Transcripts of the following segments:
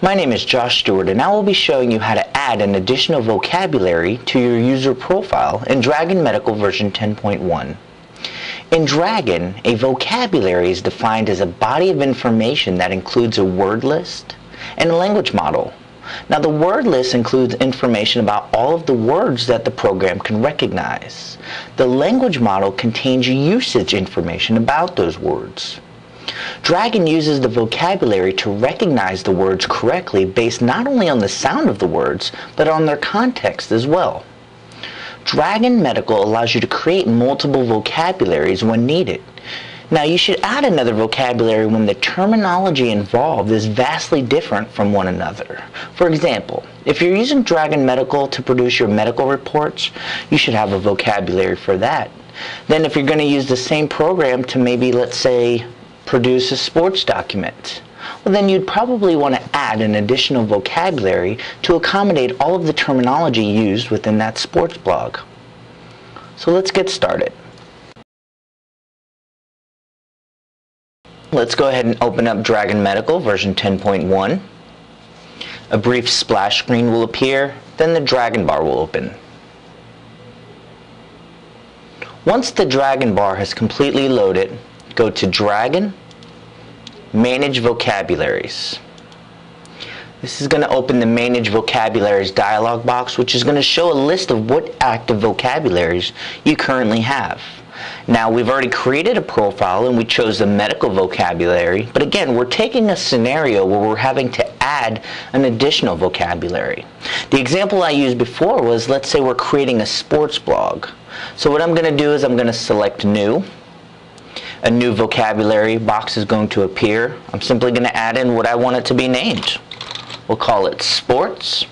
My name is Josh Stewart, and I will be showing you how to add an additional vocabulary to your user profile in Dragon Medical version 10.1. In Dragon, a vocabulary is defined as a body of information that includes a word list and a language model. Now, the word list includes information about all of the words that the program can recognize. The language model contains usage information about those words. Dragon uses the vocabulary to recognize the words correctly based not only on the sound of the words, but on their context as well. Dragon Medical allows you to create multiple vocabularies when needed. Now, you should add another vocabulary when the terminology involved is vastly different from one another. For example, if you're using Dragon Medical to produce your medical reports, you should have a vocabulary for that. Then if you're going to use the same program to maybe, let's say, produce a sports document, well, then you'd probably want to add an additional vocabulary to accommodate all of the terminology used within that sports blog. So let's get started. Let's go ahead and open up Dragon Medical version 10.1. A brief splash screen will appear, then the Dragon bar will open. Once the Dragon bar has completely loaded, go to Dragon, Manage Vocabularies. This is going to open the Manage Vocabularies dialog box, which is going to show a list of what active vocabularies you currently have. Now, we've already created a profile and we chose the medical vocabulary, but again, we're taking a scenario where we're having to add an additional vocabulary. The example I used before was, let's say we're creating a sports blog. So what I'm going to do is I'm going to select New. A new vocabulary box is going to appear. I'm simply going to add in what I want it to be named. We'll call it Sports.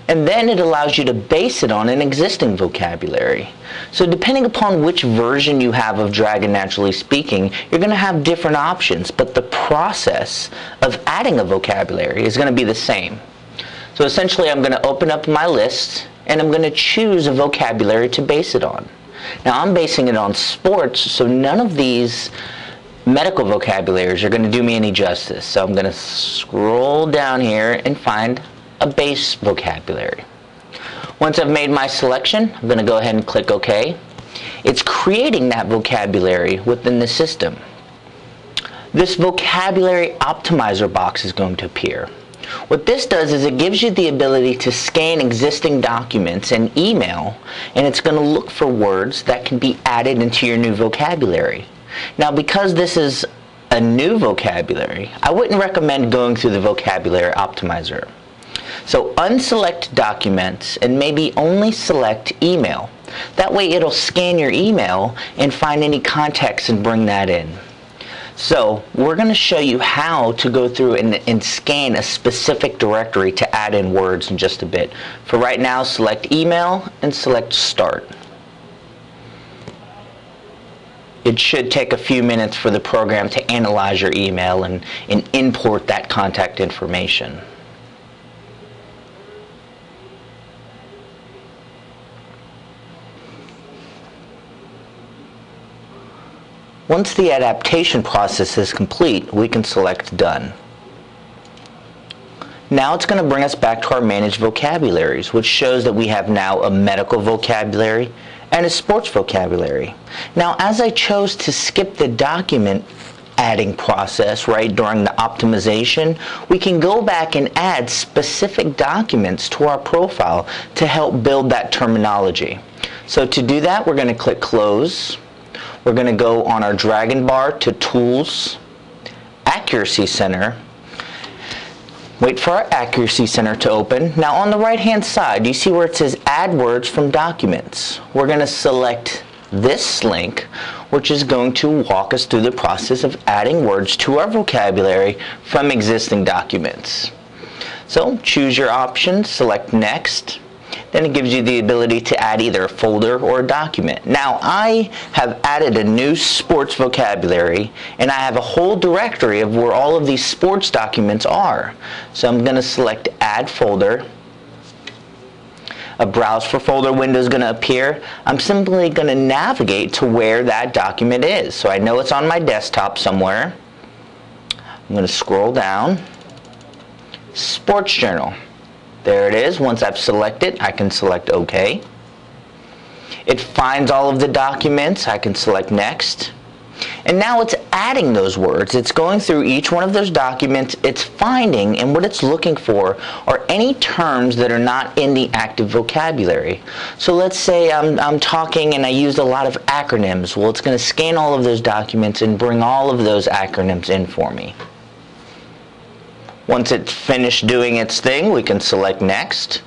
And then it allows you to base it on an existing vocabulary. So depending upon which version you have of Dragon Naturally Speaking, you're going to have different options, but the process of adding a vocabulary is going to be the same. So essentially I'm going to open up my list and I'm going to choose a vocabulary to base it on. Now, I'm basing it on sports, so none of these medical vocabularies are going to do me any justice. So I'm going to scroll down here and find a base vocabulary. Once I've made my selection, I'm going to go ahead and click OK. It's creating that vocabulary within the system. This vocabulary optimizer box is going to appear. What this does is it gives you the ability to scan existing documents and email, and it's going to look for words that can be added into your new vocabulary. Now, because this is a new vocabulary, I wouldn't recommend going through the vocabulary optimizer. So unselect documents and maybe only select email. That way it'll scan your email and find any context and bring that in. So we're going to show you how to go through and scan a specific directory to add in words in just a bit. For right now, select email and select start. It should take a few minutes for the program to analyze your email and import that contact information. Once the adaptation process is complete, we can select Done. Now it's going to bring us back to our Manage Vocabularies, which shows that we have now a medical vocabulary and a sports vocabulary. Now, as I chose to skip the document adding process right during the optimization, we can go back and add specific documents to our profile to help build that terminology. So to do that, we're going to click Close. We're going to go on our Dragon bar to Tools, Accuracy Center. Wait for our Accuracy Center to open. Now on the right hand side, you see where it says Add Words from Documents. We're going to select this link, which is going to walk us through the process of adding words to our vocabulary from existing documents. So choose your option, select Next. Then it gives you the ability to add either a folder or a document. Now, I have added a new sports vocabulary, and I have a whole directory of where all of these sports documents are. So I'm going to select Add Folder. A Browse for Folder window is going to appear. I'm simply going to navigate to where that document is. So I know it's on my desktop somewhere. I'm going to scroll down, Sports Journal. There it is. Once I've selected, I can select OK. It finds all of the documents. I can select Next. And now it's adding those words. It's going through each one of those documents. It's finding, and what it's looking for are any terms that are not in the active vocabulary. So let's say I'm talking and I used a lot of acronyms. Well, it's going to scan all of those documents and bring all of those acronyms in for me. Once it's finished doing its thing, we can select Next.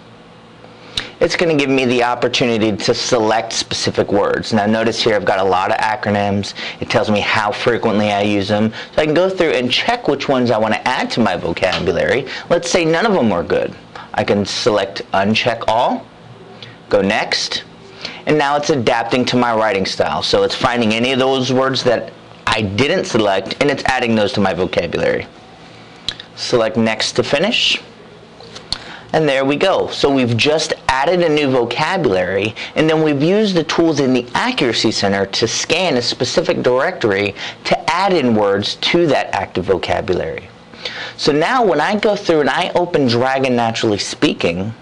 It's going to give me the opportunity to select specific words. Now notice here I've got a lot of acronyms. It tells me how frequently I use them. So I can go through and check which ones I want to add to my vocabulary. Let's say none of them were good. I can select Uncheck All, go Next, and now it's adapting to my writing style. So it's finding any of those words that I didn't select and it's adding those to my vocabulary. Select Next to finish. And there we go. So we've just added a new vocabulary, and then we've used the tools in the Accuracy Center to scan a specific directory to add in words to that active vocabulary. So now when I go through and I open Dragon Naturally Speaking,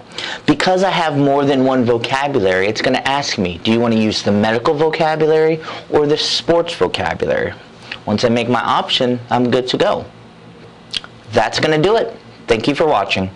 because I have more than one vocabulary, it's going to ask me, do you want to use the medical vocabulary or the sports vocabulary? Once I make my option, I'm good to go. That's going to do it. Thank you for watching.